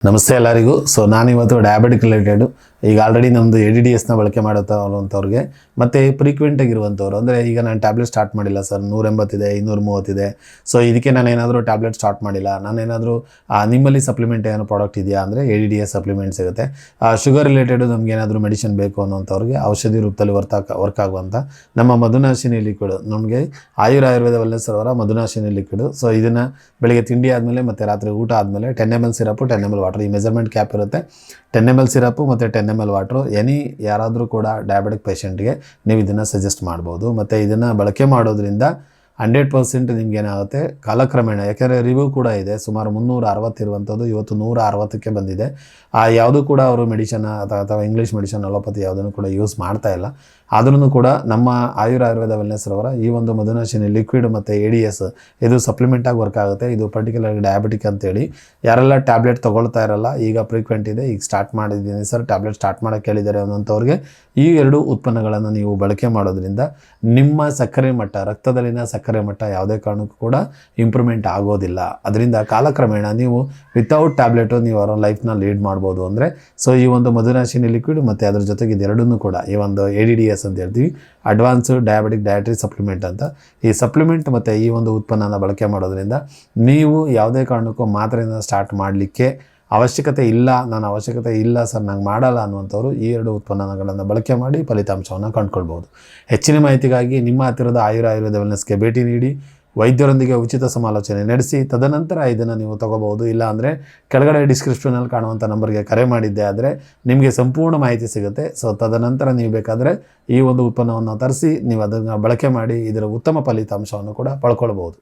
ನಮಸ್ತೆ ಎಲ್ಲರಿಗೂ. ಸೊ ನಾನಿವತ್ತು ಡಯಾಬಿಟಿಕ್ ರಿಲೇಟೆಡ್ ಈಗ ಆಲ್ರೆಡಿ ನಮ್ಮದು ADDSನ ಬಳಕೆ ಮಾಡುವಂಥವ್ರಿಗೆ ಮತ್ತು ಫ್ರೀಕ್ವೆಂಟ್ ಆಗಿರುವಂಥವ್ರು, ಅಂದರೆ ಈಗ ನಾನು ಟ್ಯಾಬ್ಲೆಟ್ ಸ್ಟಾರ್ಟ್ ಮಾಡಿಲ್ಲ ಸರ್, 180 ಇದೆ, 230 ಇದೆ, ಸೊ ಇದಕ್ಕೆ ನಾನು ಏನಾದರೂ ಟ್ಯಾಬ್ಲೆಟ್ ಸ್ಟಾರ್ಟ್ ಮಾಡಿಲ್ಲ, ನಾನೇನಾದರೂ ನಿಮ್ಮಲ್ಲಿ ಸಪ್ಲಿಮೆಂಟ್ ಏನೋ ಪ್ರಾಡಕ್ಟ್ ಇದೆಯಾ ಅಂದರೆ ADDS ಸಪ್ಲಿಮೆಂಟ್ ಸಿಗುತ್ತೆ. ಶುಗರ್ ರಿಲೇಟೆಡು ನಮ್ಗೆ ಏನಾದರೂ ಮೆಡಿಸಿನ್ ಬೇಕು ಅನ್ನೋಂಥವ್ರಿಗೆ ಔಷಧಿ ರೂಪದಲ್ಲಿ ವರ್ಕ್ ಆಗುವಂಥ ನಮ್ಮ ಮಧುನಾಶಿನಿ ಲಿಕ್ವಿಡ್, ನಮಗೆ ಆಯುರ್ವೇದ ವೆಲ್ನೆಸ್ ಅವರ ಮಧುನಾಶಿನಿ ಲಿಕ್ವಿಡ್. ಸೊ ಇದನ್ನು ಬೆಳಿಗ್ಗೆ ತಿಂಡಿ ಆದಮೇಲೆ ಮತ್ತು ರಾತ್ರಿ ಊಟ ಆದಮೇಲೆ 10 ml ಸಿರಪ್ಪು, 10 ml ವಾಟರ್, ಈ ಮೆಜರ್ಮೆಂಟ್ ಕ್ಯಾಪ್ ಇರುತ್ತೆ. 10 ml ಸಿರಪ್ಪು ಮತ್ತು 10 ml ವಾಟ್ರು ಯಾರಾದರೂ ಕೂಡ ಡಯಾಬಿಟಿಕ್ ಪೇಷಂಟ್ಗೆ ನೀವು ಇದನ್ನು ಸಜೆಸ್ಟ್ ಮಾಡ್ಬೋದು. ಮತ್ತು ಇದನ್ನು ಬಳಕೆ ಮಾಡೋದ್ರಿಂದ 100% ನಿಮ್ಗೇನಾಗುತ್ತೆ ಕಾಲಕ್ರಮೇಣ, ಯಾಕೆಂದರೆ ರಿವ್ಯೂ ಕೂಡ ಇದೆ, ಸುಮಾರು 360 ಇರುವಂಥದ್ದು ಇವತ್ತು 160ಕ್ಕೆ ಬಂದಿದೆ. ಯಾವುದೂ ಕೂಡ ಅವರು ಮೆಡಿಷನ್ ಅಥವಾ ಇಂಗ್ಲೀಷ್ ಮೆಡಿಷನ್ ಅಲೋಪತಿ ಯಾವುದನ್ನು ಕೂಡ ಯೂಸ್ ಮಾಡ್ತಾ ಇಲ್ಲ. ಆದ್ರೂ ಕೂಡ ನಮ್ಮ ಆಯುರ್ವೇದ ವೆಲ್ನೆಸ್ ಅವರ ಈ ಒಂದು ಮಧುನಾಶಿನಿ ಲಿಕ್ವಿಡ್ ಮತ್ತು ADS ಇದು ಸಪ್ಲಿಮೆಂಟಾಗಿ ವರ್ಕ್ ಆಗುತ್ತೆ. ಇದು ಪರ್ಟಿಕ್ಯುಲರ್ ಡಯಾಬಿಟಿಕ್ ಅಂತೇಳಿ ಯಾರೆಲ್ಲ ಟ್ಯಾಬ್ಲೆಟ್ ತೊಗೊಳ್ತಾ ಇರಲ್ಲ, ಈಗ ಫ್ರೀಕ್ವೆಂಟ್ ಇದೆ, ಈಗ ಸ್ಟಾರ್ಟ್ ಮಾಡಿದ್ದೀನಿ ಸರ್, ಟ್ಯಾಬ್ಲೆಟ್ ಸ್ಟಾರ್ಟ್ ಮಾಡೋಕ್ಕೆ ಹೇಳಿದ್ದಾರೆ ಅನ್ನೋಂಥವ್ರಿಗೆ ಈ ಎರಡು ಉತ್ಪನ್ನಗಳನ್ನು ನೀವು ಬಳಕೆ ಮಾಡೋದ್ರಿಂದ ನಿಮ್ಮ ಸಕ್ಕರೆ ಮಟ್ಟ, ರಕ್ತದಲ್ಲಿನ ಸಕ್ಕರೆ ಮಟ್ಟ ಯಾವುದೇ ಕಾರಣಕ್ಕೂ ಕೂಡ ಇಂಪ್ರೂವ್ಮೆಂಟ್ ಆಗೋದಿಲ್ಲ. ಅದರಿಂದ ಕಾಲಕ್ರಮೇಣ ನೀವು ವಿತೌಟ್ ಟ್ಯಾಬ್ಲೆಟು ನೀವು ಅವರ ಲೈಫ್ನ ಲೀಡ್ ಮಾಡ್ಬೋದು. ಅಂದರೆ ಸೊ ಈ ಒಂದು ಮಧುನಾಶಿನಿ ಲಿಕ್ವಿಡ್ ಮತ್ತು ಅದ್ರ ಜೊತೆಗೆ ಇದೆರಡನ್ನೂ ಕೂಡ ಈ ಒಂದು ADDS ಅಂತ ಹೇಳ್ತೀವಿ, ಅಡ್ವಾನ್ಸ್ಡ್ ಡಯಾಬಿಟಿಕ್ ಡಯಟರಿ ಸಪ್ಲಿಮೆಂಟ್ ಅಂತ, ಈ ಸಪ್ಲಿಮೆಂಟ್ ಮತ್ತು ಈ ಒಂದು ಉತ್ಪನ್ನನ ಬಳಕೆ ಮಾಡೋದ್ರಿಂದ ನೀವು ಯಾವುದೇ ಕಾರಣಕ್ಕೂ ಮಾತ್ರೆಯನ್ನು ಸ್ಟಾರ್ಟ್ ಮಾಡಲಿಕ್ಕೆ ಅವಶ್ಯಕತೆ ಇಲ್ಲ. ನಾನು ಅವಶ್ಯಕತೆ ಇಲ್ಲ ಸರ್, ನಂಗೆ ಮಾಡಲ್ಲ ಅನ್ನುವಂಥವ್ರು ಈ ಎರಡು ಉತ್ಪನ್ನಗಳನ್ನು ಬಳಕೆ ಮಾಡಿ ಫಲಿತಾಂಶವನ್ನು ಕಂಡುಕೊಳ್ಬೋದು. ಹೆಚ್ಚಿನ ಮಾಹಿತಿಗಾಗಿ ನಿಮ್ಮ ಹತ್ತಿರದ ಆಯುರ್ವೇದ ವೆಲ್ನೆಸ್ಗೆ ಭೇಟಿ ನೀಡಿ, ವೈದ್ಯರೊಂದಿಗೆ ಉಚಿತ ಸಮಾಲೋಚನೆ ನಡೆಸಿ ತದನಂತರ ಇದನ್ನು ನೀವು ತೊಗೋಬೋದು. ಇಲ್ಲ ಅಂದರೆ ಕೆಳಗಡೆ ಡಿಸ್ಕ್ರಿಪ್ಷನಲ್ಲಿ ಕಾಣುವಂಥ ನಂಬರ್ಗೆ ಕರೆ ಮಾಡಿದ್ದೆ ಆದರೆ ನಿಮಗೆ ಸಂಪೂರ್ಣ ಮಾಹಿತಿ ಸಿಗುತ್ತೆ. ಸೊ ತದನಂತರ ನೀವು ಬೇಕಾದರೆ ಈ ಒಂದು ಉತ್ಪನ್ನವನ್ನು ತರಿಸಿ ನೀವು ಅದನ್ನು ಬಳಕೆ ಮಾಡಿ ಇದರ ಉತ್ತಮ ಫಲಿತಾಂಶವನ್ನು ಕೂಡ ಪಡ್ಕೊಳ್ಬೋದು.